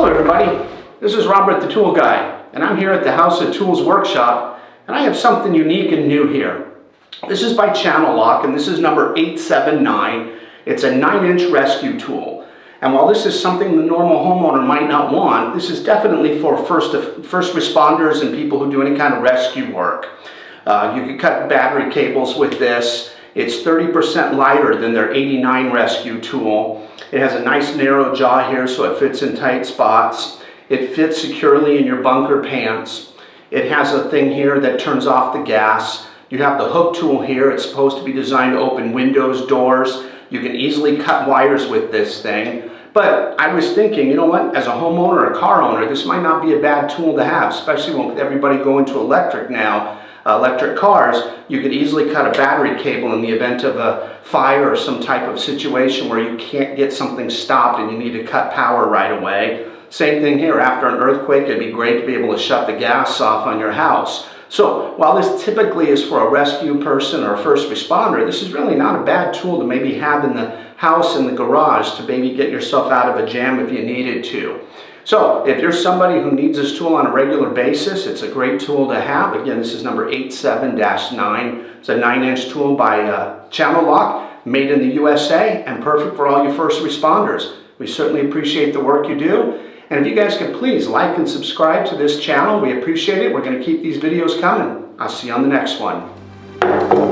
Hello everybody, this is Robert the Tool Guy, and I'm here at the House of Tools workshop, and I have something unique and new here. This is by Channellock, and this is number 879. It's a 9-inch rescue tool. And while this is something the normal homeowner might not want, this is definitely for first responders and people who do any kind of rescue work. You can cut battery cables with this. It's 30% lighter than their 89 rescue tool. It has a nice narrow jaw here so it fits in tight spots. It fits securely in your bunker pants. It has a thing here that turns off the gas. You have the hook tool here. It's supposed to be designed to open windows, doors. You can easily cut wires with this thing. But I was thinking, you know what, as a homeowner or a car owner, this might not be a bad tool to have, especially with everybody going to electric now. Electric cars, you could easily cut a battery cable in the event of a fire or some type of situation where you can't get something stopped and you need to cut power right away. Same thing here, after an earthquake, it'd be great to be able to shut the gas off on your house. So while this typically is for a rescue person or a first responder, this is really not a bad tool to maybe have in the house, in the garage, to maybe get yourself out of a jam if you needed to. So if you're somebody who needs this tool on a regular basis, it's a great tool to have. Again, this is number 87-9. It's a 9-inch tool by Channellock, made in the USA, and perfect for all your first responders. We certainly appreciate the work you do. And if you guys could please like and subscribe to this channel, we appreciate it. We're going to keep these videos coming. I'll see you on the next one.